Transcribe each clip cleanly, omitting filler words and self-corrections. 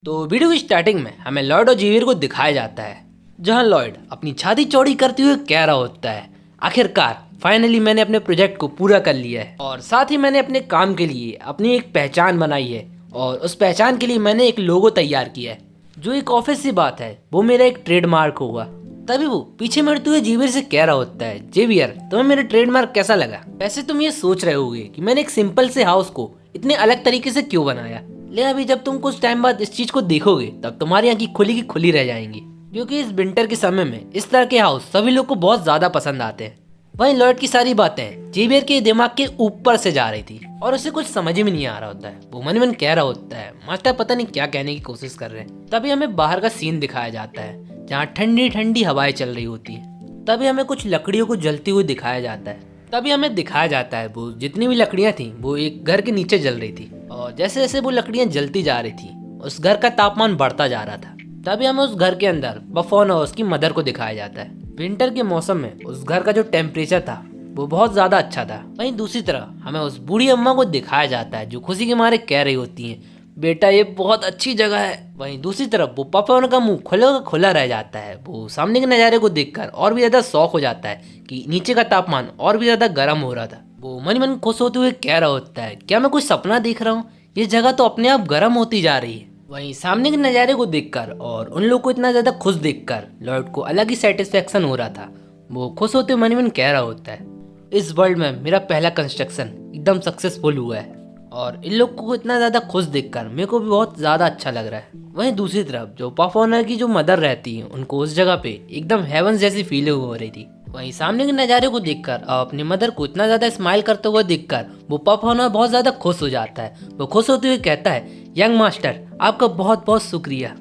तो वीडियो की स्टार्टिंग में हमें लॉयड और जेवियर को दिखाया जाता है, जहां लॉयड अपनी छाती चौड़ी करते हुए कह रहा होता है, आखिरकार फाइनली मैंने अपने प्रोजेक्ट को पूरा कर लिया है और साथ ही मैंने अपने काम के लिए अपनी एक पहचान बनाई है और उस पहचान के लिए मैंने एक लोगो तैयार किया है जो एक ऑफिस सी बात है, वो मेरा एक ट्रेडमार्क होगा। तभी वो पीछे मुड़ते हुए जेवियर से कह रहा होता है, जेवियर तुम्हें मेरा ट्रेडमार्क कैसा लगा? वैसे तुम ये सोच रहे होगे कि मैंने एक सिंपल से हाउस को इतने अलग तरीके से क्यों बनाया, लेकिन अभी जब तुम कुछ टाइम बाद इस चीज को देखोगे तब तुम्हारी आंखें खुली की खुली रह जाएंगी, क्योंकि इस विंटर के समय में इस तरह के हाउस सभी लोग को बहुत ज्यादा पसंद आते हैं। वहीं लॉयड की सारी बातें जेवियर के दिमाग के ऊपर से जा रही थी और उसे कुछ समझ में नहीं आ रहा होता है। वो मन मन कह रहा होता है, मास्टर पता नहीं क्या कहने की कोशिश कर रहे हैं। तभी हमें बाहर का सीन दिखाया जाता है जहाँ ठंडी ठंडी हवाएं चल रही होती है। तभी हमें कुछ लकड़ियों को जलती हुई दिखाया जाता है। तभी हमें दिखाया जाता है वो जितनी भी लकड़ियां थी वो एक घर के नीचे जल रही थी और जैसे जैसे वो लकड़ियां जलती जा रही थी उस घर का तापमान बढ़ता जा रहा था। तभी हमें उस घर के अंदर बफोन और उसकी मदर को दिखाया जाता है। विंटर के मौसम में उस घर का जो टेम्परेचर था वो बहुत ज्यादा अच्छा था। वहीं दूसरी तरफ हमें उस बूढ़ी अम्मा को दिखाया जाता है जो खुशी के मारे कह रही होती हैं, बेटा ये बहुत अच्छी जगह है। वहीं दूसरी तरफ वो पफोन का मुंह खुला का खुला रह जाता है। वो सामने के नज़ारे को देखकर और भी ज्यादा शौक हो जाता है कि नीचे का तापमान और भी ज्यादा गर्म हो रहा था। वो मन मन खुश होते हुए कह रहा होता है, क्या मैं कुछ सपना देख रहा हूँ? ये जगह तो अपने आप गर्म होती जा रही है। वहीं सामने के नज़ारे को देखकर और उन लोग को इतना ज्यादा खुश देखकर लॉयड को अलग ही सेटिस्फेक्शन हो रहा था। वो खुश होते मन मन कह रहा होता है, इस वर्ल्ड में मेरा पहला कंस्ट्रक्शन एकदम सक्सेसफुल हुआ है और इन लोग को इतना ज्यादा खुश देखकर मेरे को भी बहुत ज्यादा अच्छा लग रहा है। वहीं दूसरी तरफ जो पफोनर की जो मदर रहती है उनको उस जगह पे एकदम हेवन जैसी फीलिंग हो रही थी। वहीं सामने के नज़ारे को देखकर और अपनी मदर को इतना ज्यादा स्माइल करते हुए देखकर वो पफोनर बहुत ज्यादा खुश हो जाता है। वो खुश होते हुए कहता है, यंग मास्टर आपका बहुत बहुत शुक्रिया।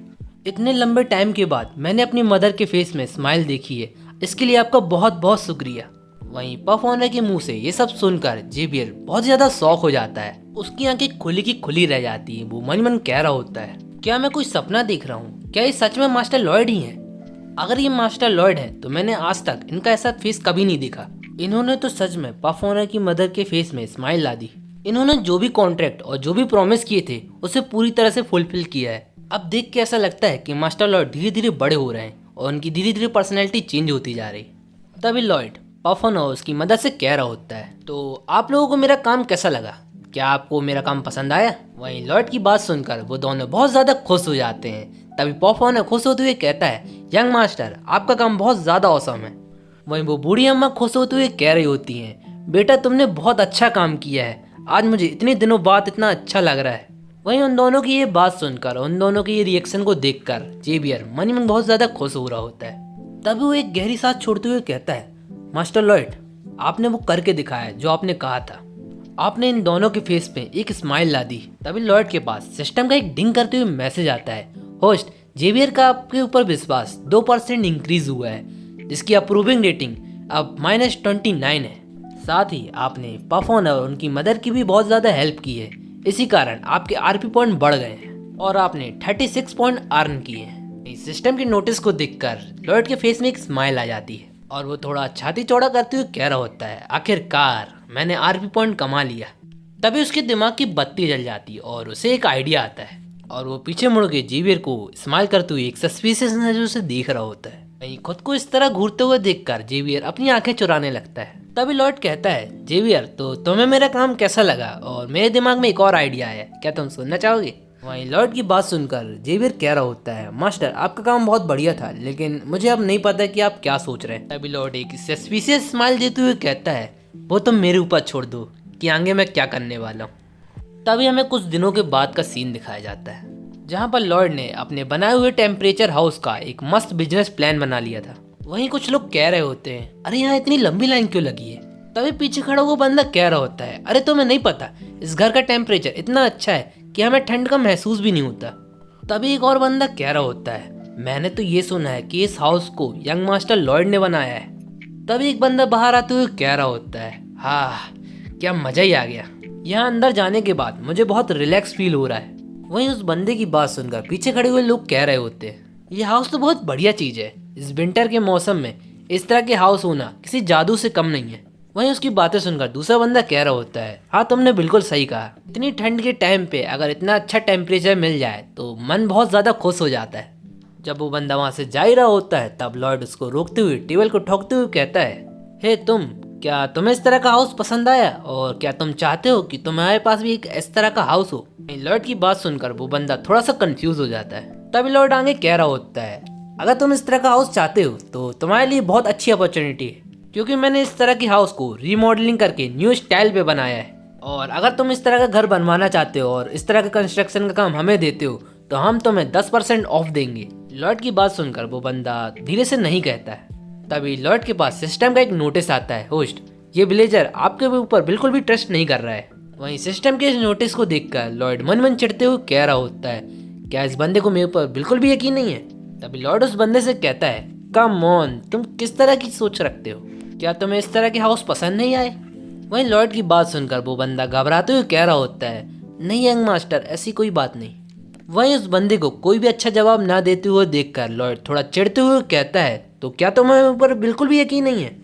इतने लंबे टाइम के बाद मैंने अपनी मदर के फेस में स्माइल देखी है, इसके लिए आपका बहुत बहुत शुक्रिया। वहीं पफोनर के मुंह से ये सब सुनकर जेवियर बहुत ज्यादा शौक हो जाता है। उसकी आंखें खुली की खुली रह जाती है। वो मन मन कह रहा होता है, क्या मैं कोई सपना देख रहा हूँ? क्या ये सच में मास्टर लॉयड ही हैं? अगर ये मास्टर लॉयड है तो मैंने आज तक इनका ऐसा फेस कभी नहीं देखा। इन्होंने तो सच में पफोनर की मदर के फेस में स्माइल ला दी। इन्होंने जो भी कॉन्ट्रैक्ट और जो भी प्रॉमिस किए थे उसे पूरी तरह से फुलफिल किया है। अब देख के ऐसा लगता है कि मास्टर लॉयड धीरे धीरे बड़े हो रहे हैं और उनकी धीरे धीरे पर्सनैलिटी चेंज होती जा रही। तभी लॉयड पफोनर उसकी मदद से कह रहा होता है, तो आप लोगों को मेरा काम कैसा लगा? क्या आपको मेरा काम पसंद आया? वहीं लॉयड की बात सुनकर वो दोनों बहुत ज्यादा खुश हो जाते हैं। तभी पफोनर खुश होते हुए कहता है, यंग मास्टर आपका काम बहुत ज्यादा औसम है। वहीं वो बूढ़ी अम्मा खुश होते हुए कह रही होती हैं, बेटा तुमने बहुत अच्छा काम किया है, आज मुझे इतने दिनों बाद इतना अच्छा लग रहा है। वहीं उन दोनों की ये बात सुनकर उन दोनों के ये रिएक्शन को देखकर जेवियर मन ही मन बहुत ज्यादा खुश हो रहा होता है। तभी वो एक गहरी सांस छोड़ते हुए कहता है, मास्टर लॉयड आपने वो करके दिखाया जो आपने कहा था। आपने इन दोनों के फेस पे एक स्माइल ला दी। तभी लॉयड के पास सिस्टम का एक डिंग करते हुए मैसेज आता है, होस्ट जेवियर का आपके ऊपर विश्वास 2% इंक्रीज हुआ है, जिसकी अप्रूविंग रेटिंग अब -29 है। साथ ही आपने पफोनर और उनकी मदर की भी बहुत ज्यादा हेल्प की है, इसी कारण आपके आरपी पॉइंट बढ़ गए हैं और आपने 36 पॉइंट अर्न किए हैं। इस सिस्टम के नोटिस को देखकर लॉयड के फेस में एक स्माइल आ जाती है और वो थोड़ा छाती चौड़ा करते हुए कह रहा होता है, आखिरकार मैंने आरपी पॉइंट कमा लिया। तभी उसके दिमाग की बत्ती जल जाती है और उसे एक आइडिया आता है और वो पीछे मुड़ के जेवियर को स्माइल करते हुए एक सस्पिशियस नजर से देख रहा होता है। वहीं खुद को इस तरह घूरते हुए देखकर जेवियर अपनी आंखें चुराने लगता है। तभी लॉयड कहता है, जेवियर तो तुम्हें मेरा काम कैसा लगा? और मेरे दिमाग में एक और आइडिया आया, क्या तुम सुनना चाहोगे? वहीं लॉयड की बात सुनकर जेवियर कह रहा होता है, मास्टर आपका काम बहुत बढ़िया था, लेकिन मुझे अब नहीं पता कि आप क्या सोच रहे हैं। तभी लॉयड एक सस्पिशियस स्माइल देते हुए कहता है, वो तुम मेरे ऊपर छोड़ दो कि आगे मैं क्या करने वाला हूँ। तभी हमें कुछ दिनों के बाद का सीन दिखाया जाता है जहाँ पर लॉयड ने अपने बनाए हुए टेम्परेचर हाउस का एक मस्त बिजनेस प्लान बना लिया था। वहीं कुछ लोग कह रहे होते हैं, अरे यहाँ इतनी लंबी लाइन क्यों लगी है? तभी पीछे खड़ा वो बंदा कह रहा होता है, अरे तुम्हें नहीं पता इस घर का टेम्परेचर इतना अच्छा है कि हमें ठंड का महसूस भी नहीं होता। तभी एक और बंदा कह रहा होता है, मैंने तो ये सुना है कि इस हाउस को यंग मास्टर लॉयड ने बनाया है। तभी एक बंदा बाहर आते हुए कह रहा होता है, हाँ क्या मजा ही आ गया, यहाँ अंदर जाने के बाद मुझे बहुत रिलैक्स फील हो रहा है। वहीं उस बंदे की बात सुनकर पीछे खड़े हुए लोग कह रहे होते हैं, ये हाउस तो बहुत बढ़िया चीज है, इस विंटर के मौसम में इस तरह के हाउस होना किसी जादू से कम नहीं है। वहीं उसकी बातें सुनकर दूसरा बंदा कह रहा होता है, हाँ तुमने बिल्कुल सही कहा, इतनी ठंड के टाइम पे अगर इतना अच्छा टेम्परेचर मिल जाए तो मन बहुत ज़्यादा खुश हो जाता है। जब वो बंदा वहाँ से जा ही रहा होता है तब लॉर्ड उसको रोकते हुए टेबल को ठोकते हुए कहता है, हे तुम, क्या तुम्हें इस तरह का हाउस पसंद आया और क्या तुम चाहते हो कि तुम्हारे पास भी एक इस तरह का हाउस हो? लॉर्ड की बात सुनकर वो बंदा थोड़ा सा कंफ्यूज हो जाता है। तभी लॉर्ड आगे कह रहा होता है, अगर तुम इस तरह का हाउस चाहते हो तो तुम्हारे लिए बहुत अच्छी अपॉर्चुनिटी है, क्योंकि मैंने इस तरह की हाउस को रीमॉडलिंग करके न्यू स्टाइल पे बनाया है। और अगर तुम इस तरह का घर बनवाना चाहते हो और इस तरह का कंस्ट्रक्शन का काम हमें देते हो तो हम तुम्हें 10% ऑफ देंगे। लॉर्ड की बात सुनकर वो बंदा धीरे से नहीं कहता है। तभी लॉर्ड के पास सिस्टम का एक नोटिस आता है, होस्ट, ये विलेजर आपके ऊपर बिल्कुल भी ट्रस्ट नहीं कर रहा है। वहीं सिस्टम के इस नोटिस को देखकर लॉर्ड मन मन चिढ़ते हुए कह रहा होता है, क्या इस बंदे को मेरे ऊपर बिल्कुल भी यकीन नहीं है? तभी लॉर्ड उस बंदे से कहता है, कम ऑन, तुम किस तरह की सोच रखते हो? क्या तुम्हें इस तरह के हाउस पसंद नहीं आए? वहीं लॉर्ड की बात सुनकर वो बंदा घबराते हुए कह रहा होता है, नहीं यंग मास्टर, ऐसी कोई बात नहीं। वहीं उस बंदे को कोई भी अच्छा जवाब ना देते हुए देखकर लॉर्ड थोड़ा चिढ़ते हुए कहता है, तो क्या तुम्हें ऊपर बिल्कुल भी यकीन नहीं है?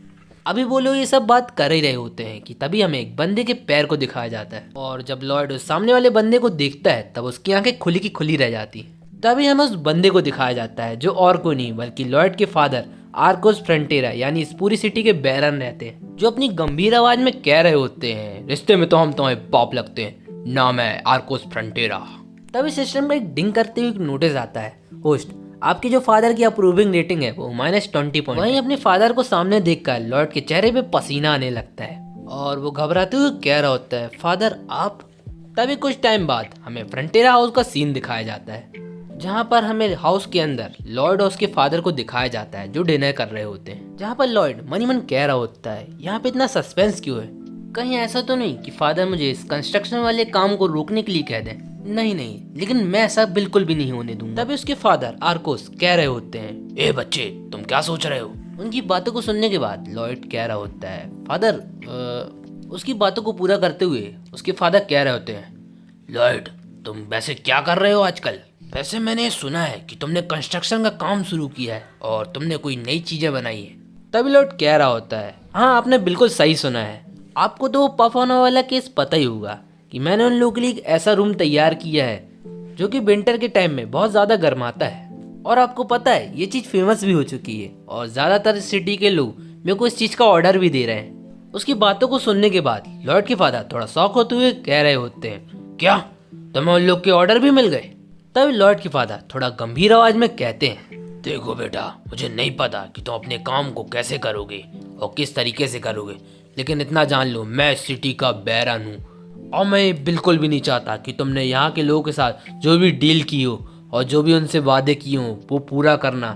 अभी वो लोग ये सब बात कर ही रहे होते हैं कि तभी हमें एक बंदे के पैर को दिखाया जाता है। और जब लॉर्ड उस सामने वाले बंदे को देखता है तब उसकी आंखें खुली की खुली रह जाती है। तभी हमें उस बंदे को दिखाया जाता है जो और कोई नहीं बल्कि लॉर्ड के फादर आर्कोस फ्रंटेरा यानी इस पूरी सिटी के बैरन रहते हैं, जो अपनी गंभीर आवाज में कह रहे होते हैं, रिश्ते में तो हम तुम्हें बाप लगते हैं, नाम है आर्कोस फ्रंटेरा। तभी सिस्टम में एक डिंग करते हुए नोटिस आता है, होस्ट, आपकी जो फादर की अप्रूविंग रेटिंग है वो -20 पॉइंट। वहीं अपने फादर को सामने देखकर लॉर्ड के चेहरे पे पसीना आने लगता है और वो घबराते हुए कह रहा होता है, फादर आप? तभी कुछ टाइम बाद हमें फ्रंटेरा हाउस का सीन दिखाया जाता है, जहाँ पर हमें हाउस के अंदर लॉर्ड और उसके फादर को दिखाया जाता है जो डिनर कर रहे होते हैं। जहाँ पर लॉर्ड मनी मन कह रहा होता है, यहाँ पे इतना सस्पेंस क्यों है? कहीं ऐसा तो नहीं कि फादर मुझे इस कंस्ट्रक्शन वाले काम को रोकने के लिए कह दें? नहीं नहीं, लेकिन मैं ऐसा बिल्कुल भी नहीं होने दूंगा। तभी उसके फादर आर्कोस कह रहे होते हैं, ए बच्चे, तुम क्या सोच रहे हो? उनकी बातों को सुनने के बाद लॉर्ड कह रहा होता है, फादर, उसकी बातों को पूरा करते हुए उसके फादर कह रहे होते हैं, लॉर्ड, तुम वैसे क्या कर रहे हो आजकल? वैसे मैंने सुना है कि तुमने कंस्ट्रक्शन का काम शुरू किया है और तुमने कोई नई चीजें बनाई है। तभी लॉर्ड कह रहा होता है, हाँ आपने बिल्कुल सही सुना है। आपको तो पफाना वाला केस पता ही होगा कि मैंने उन लोगों के लिए एक ऐसा रूम तैयार किया है जो कि विंटर के टाइम में बहुत ज़्यादा गर्माता है। और आपको पता है ये चीज़ फेमस भी हो चुकी है और ज़्यादातर सिटी के लोग मेरे को इस चीज़ का ऑर्डर भी दे रहे हैं। उसकी बातों को सुनने के बाद लॉर्ड के फादर थोड़ा शौक होते हुए कह रहे होते हैं, क्या तुम्हें उन लोग के ऑर्डर भी मिल गए? तभी लॉर्ड के फादर थोड़ा गंभीर आवाज में कहते हैं, देखो बेटा, मुझे नहीं पता कि तुम अपने काम को कैसे करोगे और किस तरीके से करोगे, लेकिन इतना जान लो मैं सिटी का बैरन हूँ और मैं बिल्कुल भी नहीं चाहता कि तुमने यहाँ के लोगों के साथ जो भी डील की हो और जो भी उनसे वादे किए हो वो पूरा करना,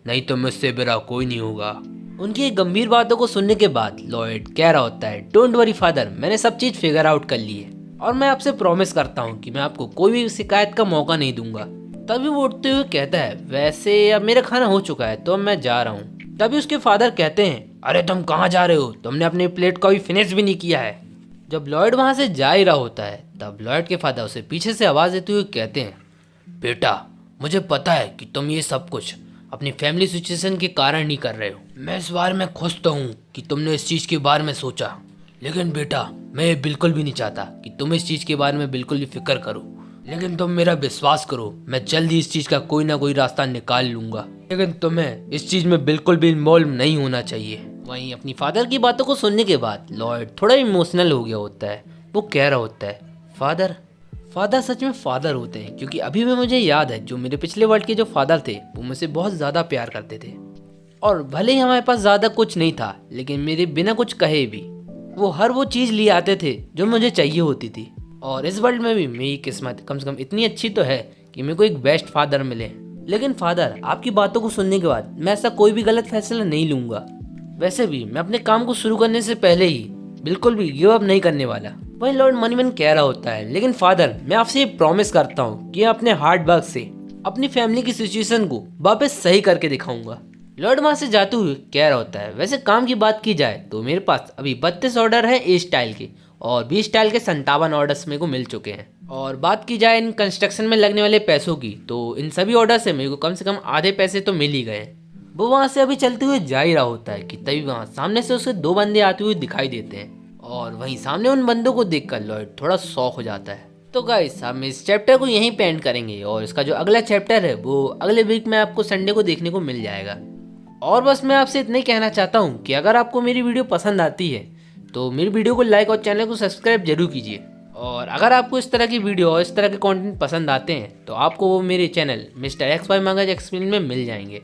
नहीं तो मुझसे बुरा कोई नहीं होगा। उनकी गंभीर बातों को सुनने के बाद लॉर्ड कह रहा होता है, डोंट वरी फादर, मैंने सब चीज़ फिगर आउट कर ली है और मैं आपसे प्रॉमिस करता हूँ कि मैं आपको कोई भी शिकायत का मौका नहीं दूंगा। तभी वो उठते हुए कहता है, वैसे अब मेरा खाना हो चुका है तो अब मैं जा रहा हूँ। तभी उसके फादर कहते हैं, अरे तुम कहाँ जा रहे हो? तुमने अपनी प्लेट का भी फिनिश भी नहीं किया है। जब लॉर्ड वहाँ से जा ही रहा होता है तब लॉर्ड के फादर उसे पीछे से आवाज़ देते हुए कहते हैं, बेटा, मुझे पता है कि तुम ये सब कुछ अपनी फैमिली सिचुएशन के कारण नहीं कर रहे हो। मैं इस बारे में खुश तो हूँ कि तुमने इस चीज़ के बारे में सोचा, लेकिन बेटा मैं ये बिल्कुल भी नहीं चाहता कि तुम इस चीज़ के बारे में बिल्कुल भी फिक्र करो। लेकिन तुम मेरा विश्वास करो, मैं जल्द ही इस चीज़ का कोई ना कोई रास्ता निकाल लूँगा, लेकिन तुम्हें इस चीज़ में बिल्कुल भी इन्वॉल्व नहीं होना चाहिए। वहीं अपनी फादर की बातों को सुनने के बाद लॉर्ड थोड़ा इमोशनल हो गया होता है। वो कह रहा होता है, फादर सच में फादर होते हैं, क्योंकि अभी भी मुझे याद है जो मेरे पिछले वर्ल्ड के जो फादर थे वो मुझसे बहुत ज़्यादा प्यार करते थे और भले ही हमारे पास ज़्यादा कुछ नहीं था, लेकिन मेरे बिना कुछ कहे भी वो हर वो चीज़ लिए आते थे जो मुझे चाहिए होती थी। और इस वर्ल्ड में भी मेरी किस्मत कम से कम इतनी अच्छी तो है कि मेरे को एक बेस्ट फादर मिले। लेकिन फादर, आपकी बातों को सुनने के बाद मैं ऐसा कोई भी गलत फैसला नहीं लूँगा। वैसे भी मैं अपने काम को शुरू करने से पहले ही बिल्कुल भी गिव अप नहीं करने वाला। वही लॉर्ड मनीमन कह रहा होता है, लेकिन फादर मैं आपसे ये प्रॉमिस करता हूँ कि अपने हार्ड वर्क से अपनी फैमिली की सिचुएशन को वापस सही करके दिखाऊंगा। लॉर्ड वहाँ से जाते हुए कह रहा होता है, वैसे काम की बात की जाए तो मेरे पास अभी 32 ऑर्डर है ए स्टाइल के और बी स्टाइल के 57 ऑर्डर्स मेरे को मिल चुके हैं। और बात की जाए इन कंस्ट्रक्शन में लगने वाले पैसों की तो इन सभी ऑर्डर से मेरे को कम से कम आधे पैसे तो मिल ही गए। वो वहाँ से अभी चलते हुए जा ही रहा होता है कि तभी वहाँ सामने से उसे दो बंदे आते हुए दिखाई देते हैं और वहीं सामने उन बंदों को देखकर लॉयड थोड़ा शॉक हो जाता है। तो गाइस हम इस चैप्टर को यहीं पे एंड करेंगे और इसका जो अगला चैप्टर है वो अगले वीक में आपको संडे को देखने को मिल जाएगा। और बस मैं आपसे इतना ही कहना चाहता हूँ कि अगर आपको मेरी वीडियो पसंद आती है तो मेरी वीडियो को लाइक और चैनल को सब्सक्राइब जरूर कीजिए। और अगर आपको इस तरह की वीडियो और इस तरह के कंटेंट पसंद आते हैं तो आपको वो मेरे चैनल मिस्टर एक्स वाई मांगा एक्सप्लेन में मिल जाएंगे।